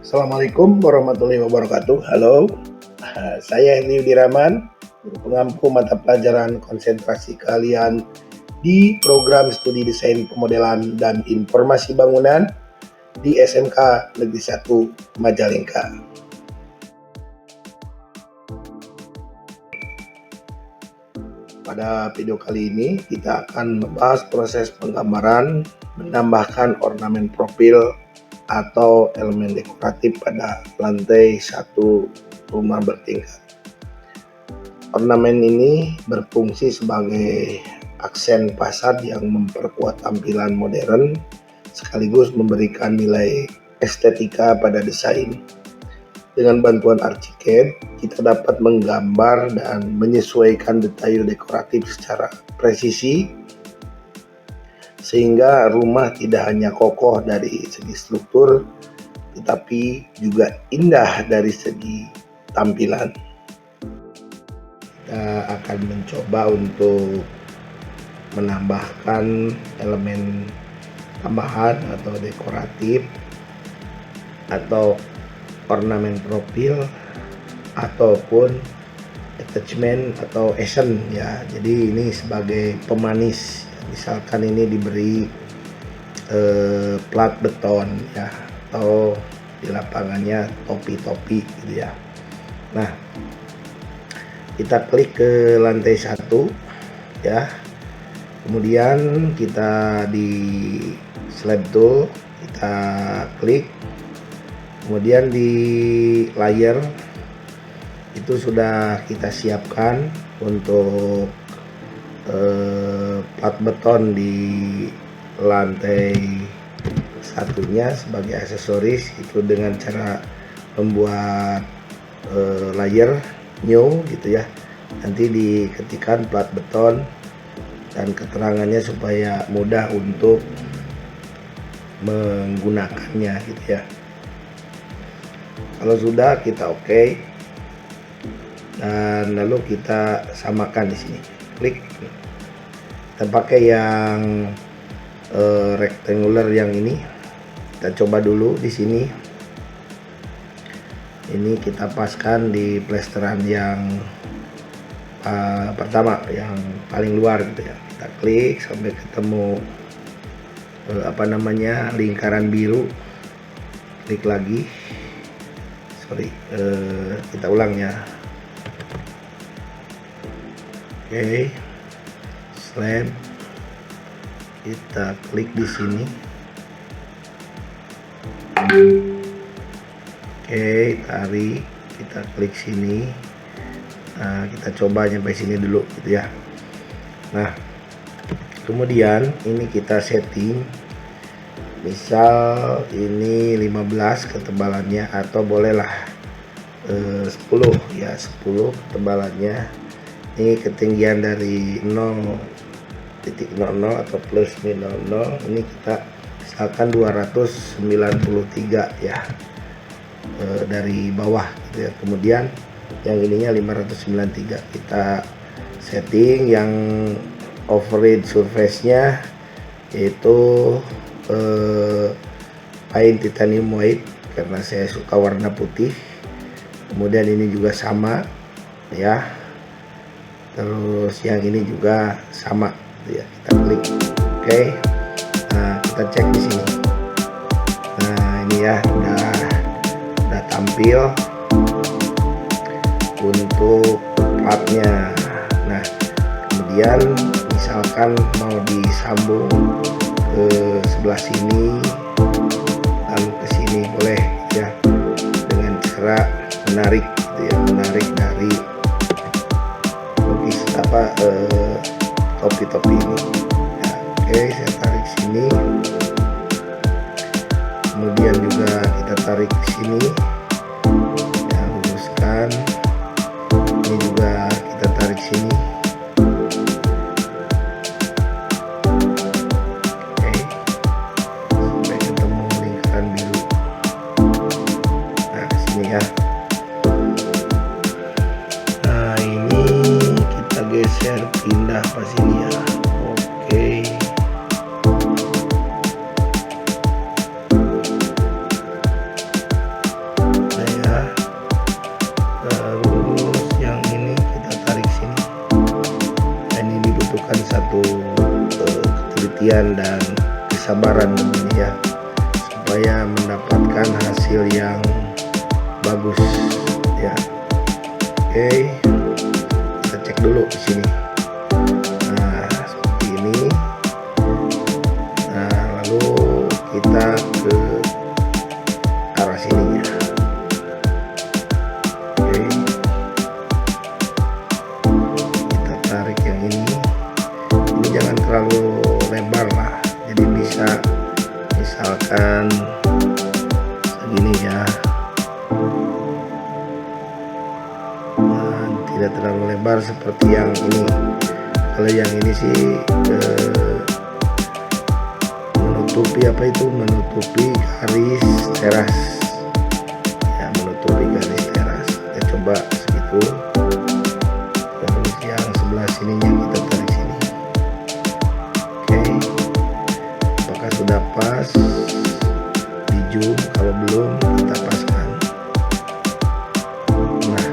Assalamualaikum warahmatullahi wabarakatuh. Halo, saya Hendy Widiraman, guru pengampu mata pelajaran konsentrasi kalian di program studi desain pemodelan dan informasi bangunan di SMK Negeri 1 Majalengka. Pada video kali ini kita akan membahas proses penggambaran menambahkan ornamen profil atau elemen dekoratif pada lantai 1 rumah bertingkat. Ornamen ini berfungsi sebagai aksen fasad yang memperkuat tampilan modern sekaligus memberikan nilai estetika pada desain. Dengan bantuan Archicad, kita dapat menggambar dan menyesuaikan detail dekoratif secara presisi sehingga rumah tidak hanya kokoh dari segi struktur tetapi juga indah dari segi tampilan. Kita akan mencoba untuk menambahkan elemen tambahan atau dekoratif atau ornamen profil ataupun attachment atau accent ya. Jadi ini sebagai pemanis. Misalkan ini diberi plat beton ya, atau di lapangannya topi-topi gitu ya. Nah, kita klik ke lantai 1 ya. Kemudian kita di slab tool kita klik. Kemudian di layer itu sudah kita siapkan untuk plat beton di lantai satunya sebagai aksesoris, itu dengan cara membuat layer new gitu ya. Nanti diketikkan plat beton dan keterangannya supaya mudah untuk menggunakannya gitu ya. Kalau sudah kita oke, dan lalu kita samakan di sini. Klik. Kita pakai yang rectangular yang ini. Kita coba dulu di sini. Ini kita paskan di plesteran yang pertama, yang paling luar gitu ya. Kita klik sampai ketemu lingkaran biru. Klik lagi. Kita ulang ya. Oke, slab, kita klik di sini. Oke, tarik, kita klik sini. Nah, kita coba sampai sini dulu gitu ya. Nah, kemudian ini kita setting. Misal ini 15 ketebalannya, atau bolehlah 10 ya, 10 ketebalannya. Ini ketinggian dari 0.00 atau plus minus 0. Ini kita misalkan 293 ya, dari bawah gitu ya. Kemudian yang ininya 593. Kita setting yang overhead surface nya yaitu paint titanium white karena saya suka warna putih. Kemudian ini juga sama ya, terus yang ini juga sama gitu ya. Kita klik oke. Nah, kita cek di sini. Nah, ini ya udah tampil untuk platnya. Nah, kemudian misalkan mau disambung ke sebelah sini lalu ke sini boleh ya, dengan cara menarik gitu ya, menarik dari topi-topi ini ya. Oke, saya tarik sini, kemudian juga kita tarik ke sini ya, luruskan. Ini juga kita tarik sini. Ya. Nah, ini kita geser, pindah pas ini ya. Oke. perhatian dan kesabaran tentunya ya, supaya mendapatkan hasil yang bagus ya. Oke, kita cek dulu di sini. Nah, seperti ini. Nah, lalu kita ke arah sininya. Oke, kita tarik yang ini. Ini jangan terlalu lebar lah, jadi bisa misalkan segini ya. Nah, tidak terlalu lebar seperti yang ini. Kalau yang ini sih menutupi menutupi garis teras ya, menutupi garis teras. Kita coba segitu. Terus yang sebelah sininya kita tarik sini. Oke, apakah sudah pas? Di zoom, kalau belum kita paskan. Nah,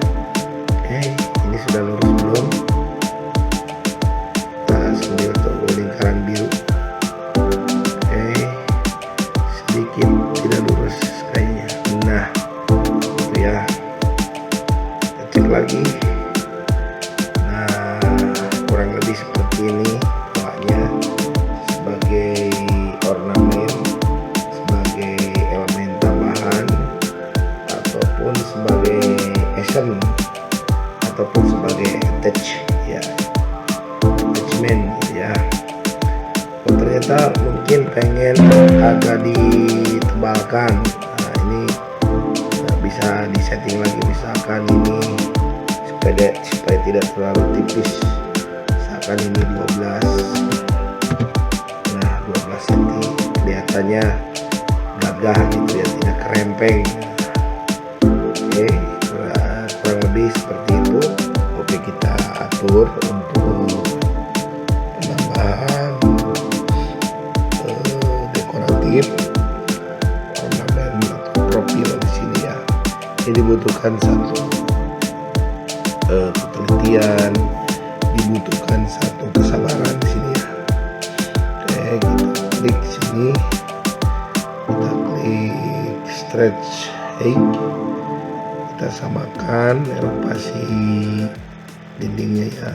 oke, ini sudah lurus belum? Kita sambil tunggu lingkaran biru. Sedikit tidak lurus kayaknya. Nah, itu ya, kita cek lagi. Nah, kurang lebih seperti ini polanya, sebagai ornamen, sebagai elemen tambahan, ataupun sebagai accent, ataupun sebagai attach ya, attachment ya. Ternyata mungkin pengen agak ditebalkan. Nah, ini bisa disetting lagi, misalkan ini supaya tidak terlalu tipis. Misalkan ini 12. Nah, 12 cm kelihatannya gagah gitu ya, tidak kerempeng. Oke, kurang lebih seperti itu. Oke, kita atur untuk penambahan ornamen atau profil di sini ya. Ini dibutuhkan satu ketelitian, dibutuhkan satu kesabaran di sini ya. Oke, kita klik sini, kita klik stretch height, kita samakan elevasi dindingnya ya.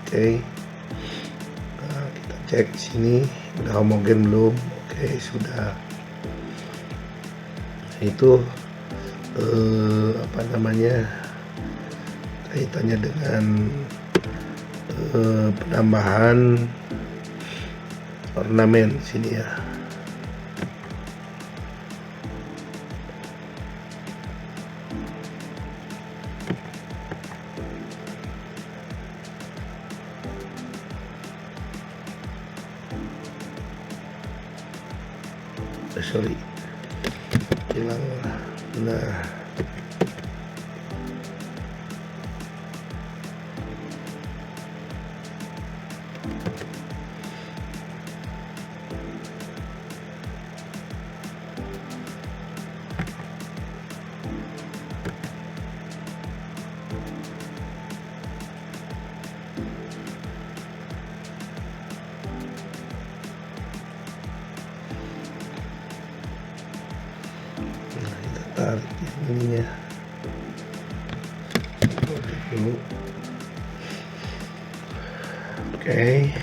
Oke, nah, kita cek sini udah homogen belum. Oke, sudah. Itu kaitannya dengan penambahan ornamen sini ya. Sorry, hilang. Nah, tarik ininya dulu. Oke,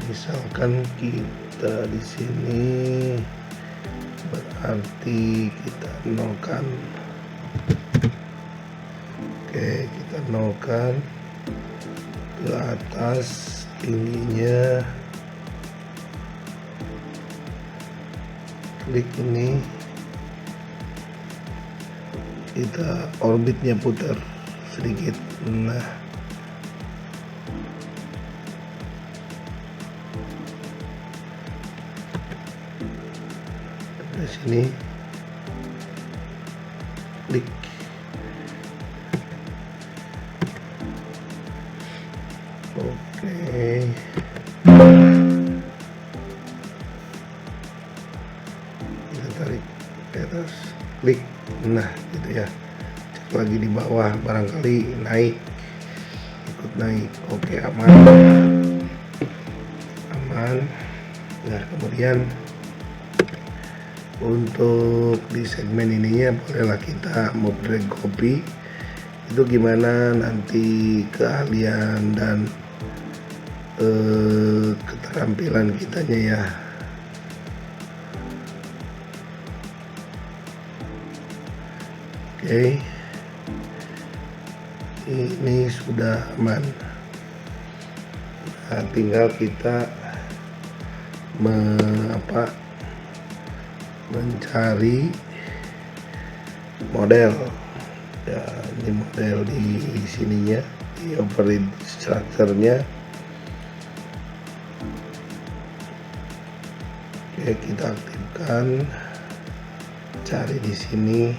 misalkan kita di sini berarti kita nolkan. Oke, kita nolkan ke atas tingginya, klik ini, kita orbitnya putar sedikit. Nah, dari sini klik. Oke, kita tarik ke atas, klik. Nah gitu ya, cek lagi di bawah, barangkali naik, ikut naik. Oke, aman. Nah kemudian untuk di segmen ininya bolehlah kita mau drag copy. Itu gimana nanti keahlian dan keterampilan kitanya ya. Oke, ini sudah aman. Nah, tinggal kita mencari model ya. Ini model di sininya, di override structure-nya. Oke, kita aktifkan, cari di sini.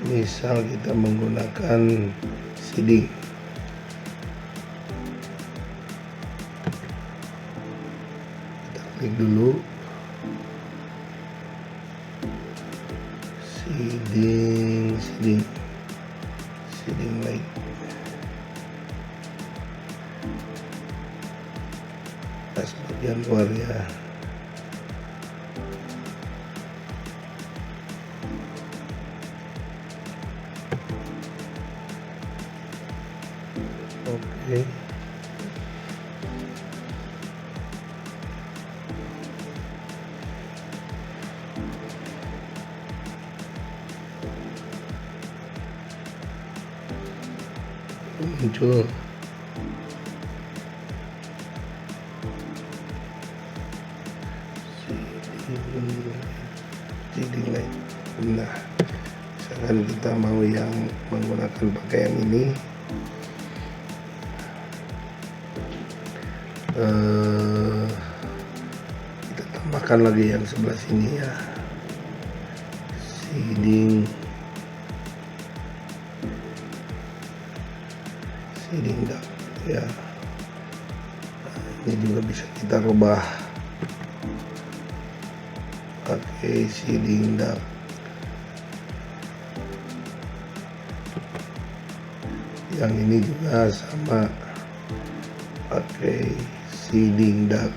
Misal kita menggunakan seeding. Kita klik dulu seeding light. Pas bagian luar ya. Oke. Muncul seeding light. Nah, misalkan kita mau yang menggunakan pakaian ini, kita tambahkan lagi yang sebelah sini ya, seeding dark ya. Nah, ini juga bisa kita rubah pakai seeding dark. Yang ini juga sama, pakai seeding dark.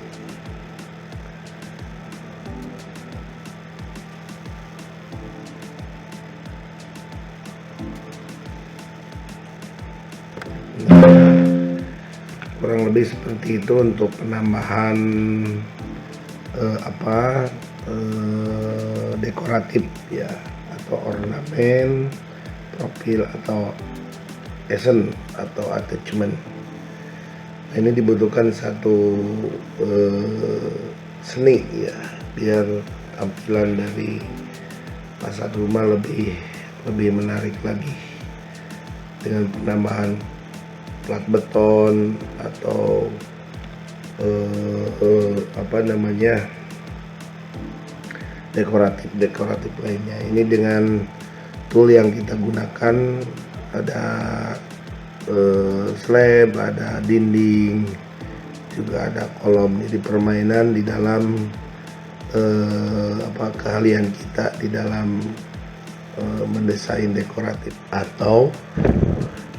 Kurang lebih seperti itu untuk penambahan dekoratif ya, atau ornamen, profil atau accent atau attachment. Nah, ini dibutuhkan satu seni ya, biar tampilan dari fasad rumah lebih menarik lagi dengan penambahan plat beton atau dekoratif lainnya. Ini dengan tool yang kita gunakan, ada slab, ada dinding, juga ada kolom. Jadi permainan di dalam keahlian kita di dalam mendesain dekoratif. Atau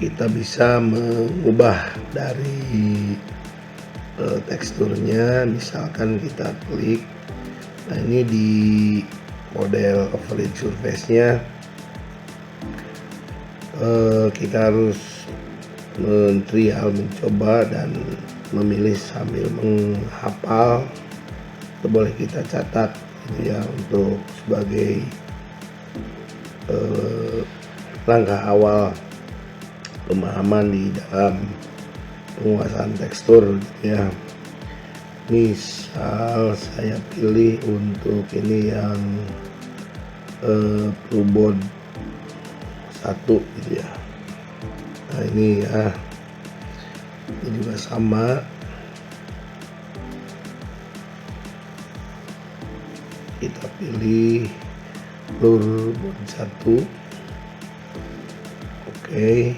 kita bisa mengubah dari teksturnya, misalkan kita klik. Nah, ini di model overlay surface-nya kita harus mencoba dan memilih sambil menghafal. Itu boleh kita catat gitu ya, untuk sebagai langkah awal pemahaman di dalam penguasaan tekstur gitu ya. Misal saya pilih untuk ini yang blueboard 1 gitu ya. Nah ini ya, ini juga sama, kita pilih floorboard 1. Oke,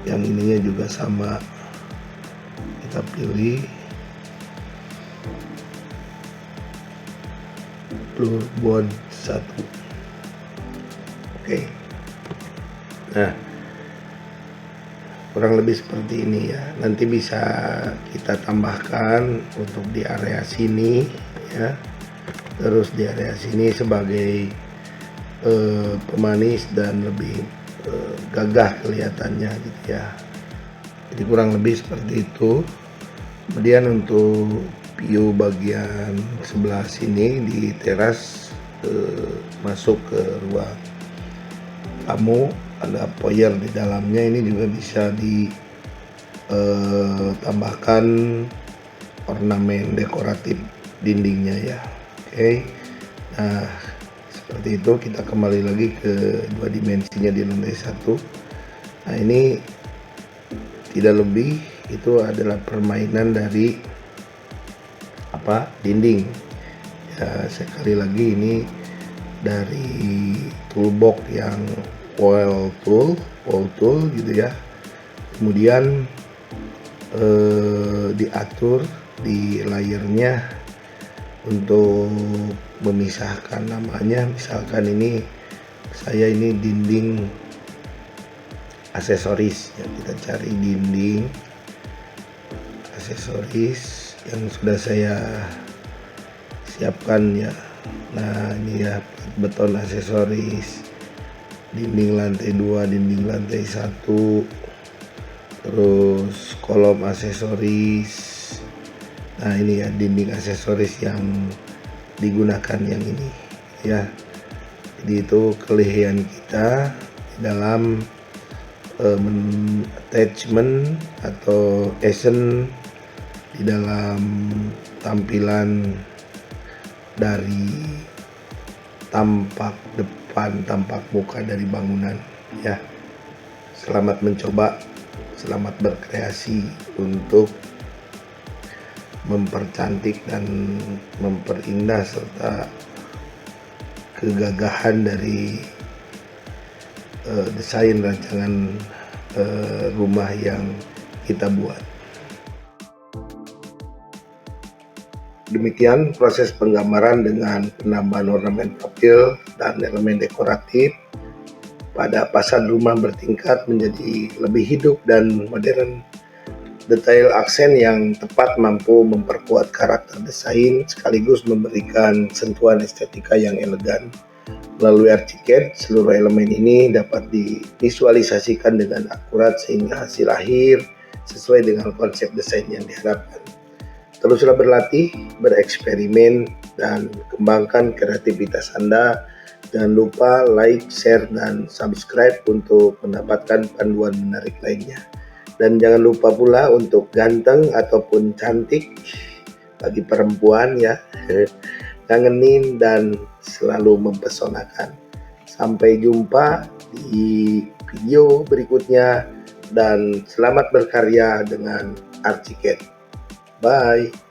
yang ininya juga sama, kita pilih floorboard 1. Oke, nah kurang lebih seperti ini ya. Nanti bisa kita tambahkan untuk di area sini ya, terus di area sini sebagai pemanis dan lebih gagah kelihatannya gitu ya. Jadi kurang lebih seperti itu. Kemudian untuk view bagian sebelah sini di teras masuk ke ruang tamu, ada foyer di dalamnya. Ini juga bisa ditambahkan ornamen dekoratif dindingnya ya. Oke, nah seperti itu. Kita kembali lagi ke dua dimensinya di lantai 1. Nah ini tidak lebih, itu adalah permainan dari dinding ya. Sekali lagi, ini dari toolbox yang wall tool gitu ya. Kemudian diatur di layernya untuk memisahkan namanya. Misalkan ini dinding aksesoris ya, kita cari dinding aksesoris yang sudah saya siapkan ya. Nah ini ya, beton aksesoris, dinding lantai 2, dinding lantai 1, terus kolom aksesoris. Nah ini ya dinding aksesoris yang digunakan yang ini ya. Jadi itu kelebihan kita di dalam attachment atau accent di dalam tampilan dari tampak depan, tampak muka dari bangunan ya. Selamat mencoba, selamat berkreasi untuk mempercantik dan memperindah serta kegagahan dari desain rancangan rumah yang kita buat. Demikian proses penggambaran dengan penambahan ornamen profil dan elemen dekoratif pada fasad rumah bertingkat menjadi lebih hidup dan modern. Detail aksen yang tepat mampu memperkuat karakter desain sekaligus memberikan sentuhan estetika yang elegan. Melalui Archicad, seluruh elemen ini dapat divisualisasikan dengan akurat sehingga hasil akhir sesuai dengan konsep desain yang diharapkan. Teruslah berlatih, bereksperimen, dan kembangkan kreativitas Anda. Jangan lupa like, share, dan subscribe untuk mendapatkan panduan menarik lainnya. Dan jangan lupa pula untuk ganteng ataupun cantik bagi perempuan ya, ngangenin dan selalu mempesonakan. Sampai jumpa di video berikutnya dan selamat berkarya dengan Archicad. Bye.